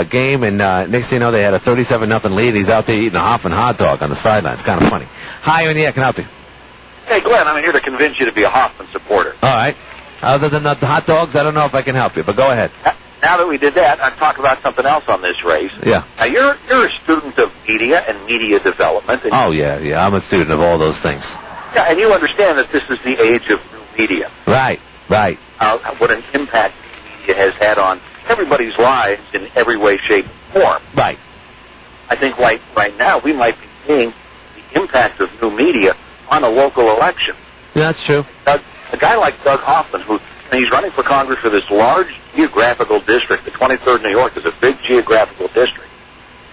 game, and next thing you know, they had a 37-0 lead. He's out there eating a Hoffman hot dog on the sidelines. Kind of funny. Hi, on the air. Can I help you? Hey, Glenn, I'm here to convince you to be a Hoffman supporter. All right. Other than the hot dogs, I don't know if I can help you, but go ahead. Now that we did that, I'll talk about something else on this race. Yeah. Now, you're a student of media and media development. And yeah. I'm a student of all those things. Yeah, and you understand that this is the age of new media. Right. What an impact new media has had on everybody's lives in every way, shape, and form. Right. I think right now we might be seeing the impact of new media on a local election. Yeah, that's true. A guy like Doug Hoffman, he's running for Congress for this large geographical district. The 23rd New York is a big geographical district.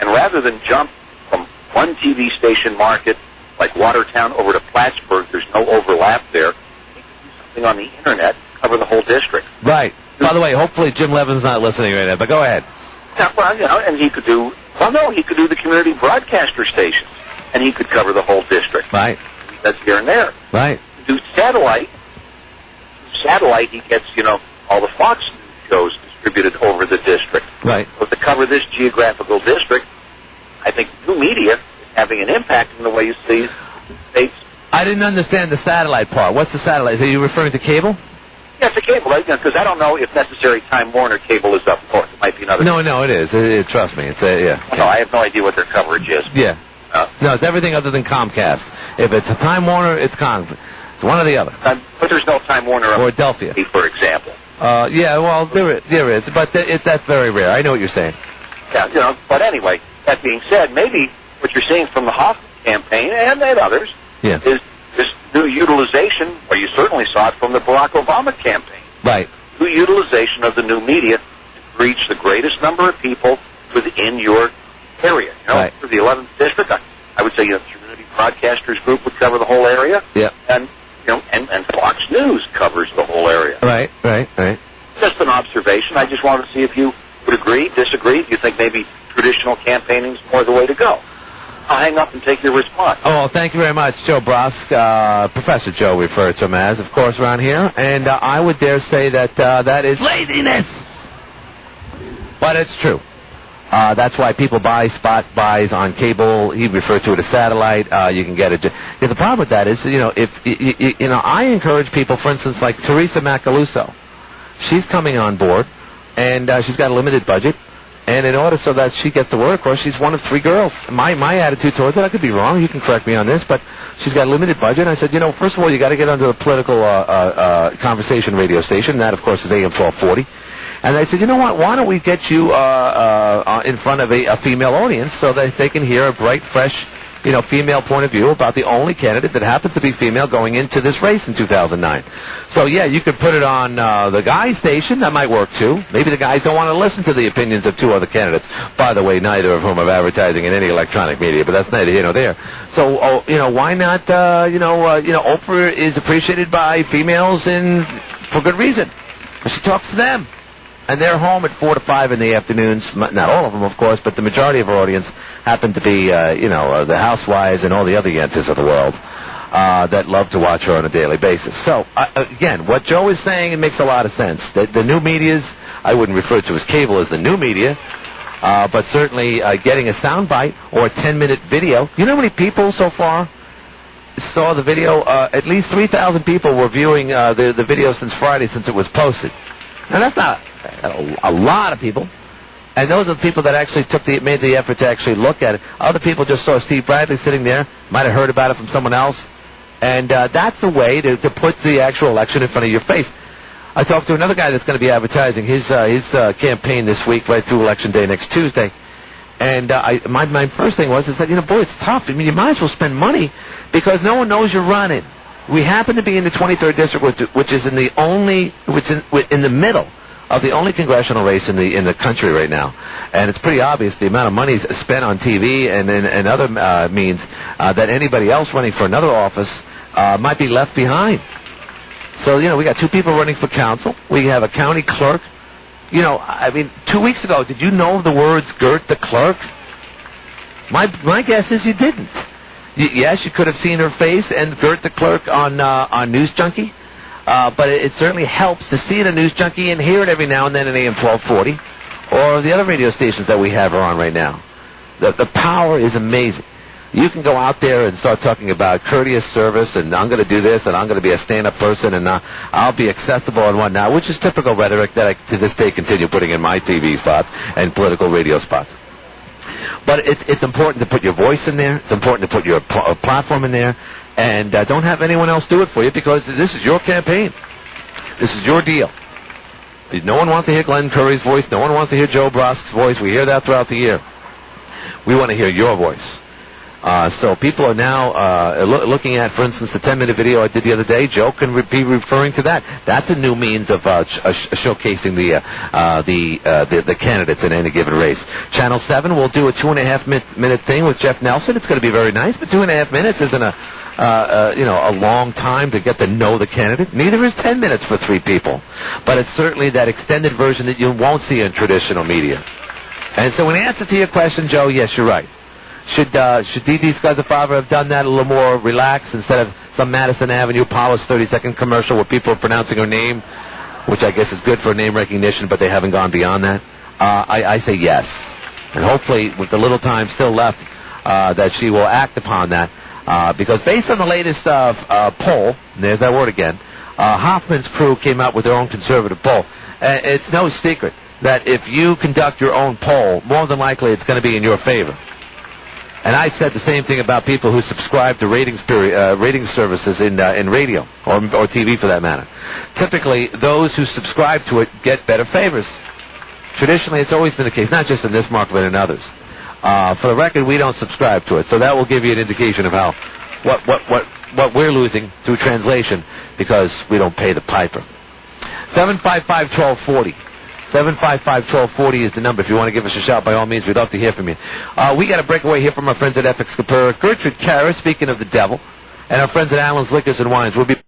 And rather than jump from one TV station market like Watertown over to Plattsburgh, there's no overlap there. He could do something on the Internet to cover the whole district. Right. By the way, hopefully Jim Levin's not listening right now, but go ahead. Yeah, well, and he could do the community broadcaster stations, and he could cover the whole district. Right. That's here and there. Right. Do satellite, he gets, all the Fox News shows distributed over the district. Right. So to cover this geographical district, I think new media is having an impact in the way you see states. I didn't understand the satellite part. What's the satellite? Are you referring to cable? Yeah, it's a cable, right? Because I don't know if necessary Time Warner cable is up north. It might be another. No, it is. Trust me. It's yeah. No, I have no idea what their coverage is. Yeah. No, it's everything other than Comcast. If it's a Time Warner, it's Comcast. It's one or the other. But there's no Time Warner up or Adelphia, for example. Yeah, well, there is, but that's very rare. I know what you're saying. Yeah, but anyway, that being said, maybe what you're seeing from the Hoffman campaign and others is this new utilization, or you certainly saw it from the Barack Obama campaign. Right. New utilization of the new media to reach the greatest number of people within your area. Right. For the 11th district, I would say the Community Broadcasters Group would cover the whole area. Yeah. And Fox News covers the whole area. Right. Just an observation. I just wanted to see if you would agree, disagree. Do you think maybe traditional campaigning is more the way to go? I'll hang up and take your response. Oh, well, thank you very much, Joe Brosk, Professor Joe, we refer to him as, of course, around here. And I would dare say that that is laziness. But it's true. That's why people buy spot buys on cable. He referred to it as satellite. You can get it. The problem with that is, if I encourage people, for instance, like Teresa Macaluso. She's coming on board, and she's got a limited budget. And in order so that she gets to work, of course, she's one of 3 girls. My attitude towards it, I could be wrong. You can correct me on this, but she's got a limited budget. And I said, first of all, you got to get onto the political conversation radio station. And that, of course, is AM 1240. And I said, you know what? Why don't we get you in front of a female audience so that they can hear a bright, fresh, female point of view about the only candidate that happens to be female going into this race in 2009. So, yeah, you could put it on the guy station. That might work, too. Maybe the guys don't want to listen to the opinions of 2 other candidates. By the way, neither of whom are advertising in any electronic media, but that's neither here nor there. So, why not, Oprah is appreciated by females for good reason. She talks to them. And they're home at 4 to 5 in the afternoons. Not all of them, of course, but the majority of our audience happen to be, the housewives and all the other yantas of the world that love to watch her on a daily basis. So, again, what Joe is saying, it makes a lot of sense. The new media's, I wouldn't refer to as cable as the new media, but certainly getting a soundbite or a 10-minute video. You know how many people so far saw the video? At least 3,000 people were viewing the video since Friday, since it was posted. Now, that's not a lot of people. And those are the people that actually made the effort to actually look at it. Other people just saw Steve Bradley sitting there, might have heard about it from someone else. And that's a way to put the actual election in front of your face. I talked to another guy that's going to be advertising his campaign this week, right through Election Day next Tuesday. And my first thing was, boy, it's tough. I mean, you might as well spend money because no one knows you're running. We happen to be in the 23rd district, which is in the middle of the only congressional race in the country right now, and it's pretty obvious the amount of money spent on TV and other means that anybody else running for another office might be left behind. So we got 2 people running for council. We have a county clerk. 2 weeks ago, did you know the words "Gert the clerk"? My guess is you didn't. Yes, you could have seen her face and Gert the clerk on Newzjunky, but it certainly helps to see it on Newzjunky and hear it every now and then in AM 1240 or the other radio stations that we have are on right now. The power is amazing. You can go out there and start talking about courteous service, and I'm going to do this, and I'm going to be a stand-up person, and I'll be accessible and whatnot, which is typical rhetoric that I, to this day, continue putting in my TV spots and political radio spots. But it's important to put your voice in there. It's important to put your platform in there, and don't have anyone else do it for you, because this is your campaign. This is your deal. No one wants to hear Glenn Curry's voice. No one wants to hear Joe Brosk's voice. We hear that throughout the year. We want to hear your voice. So people are now looking at, for instance, the 10-minute video I did the other day. Joe can be referring to that. That's a new means of showcasing the candidates in any given race. Channel 7 will do a 2.5-minute thing with Jeff Nelson. It's going to be very nice, but 2.5 minutes isn't a long time to get to know the candidate. Neither is 10 minutes for 3 people. But it's certainly that extended version that you won't see in traditional media. And so in answer to your question, Joe, yes, you're right. Should Dee Scozzafava have done that a little more relaxed instead of some Madison Avenue polished 30-second commercial where people are pronouncing her name, which I guess is good for name recognition, but they haven't gone beyond that? I say yes. And hopefully, with the little time still left, that she will act upon that. Because based on the latest poll, and there's that word again, Hoffman's crew came out with their own conservative poll. It's no secret that if you conduct your own poll, more than likely it's going to be in your favor. And I've said the same thing about people who subscribe to rating services in radio or TV for that matter. Typically, those who subscribe to it get better favors. Traditionally, it's always been the case, not just in this market but in others. For the record, we don't subscribe to it, so that will give you an indication of how what we're losing through translation because we don't pay the piper. 755-1240. 755-1240 is the number. If you want to give us a shout, by all means, we'd love to hear from you. We got a breakaway here from our friends at FX Capura. Gertrude Cara, speaking of the devil, and our friends at Allen's Liquors and Wines. We'll be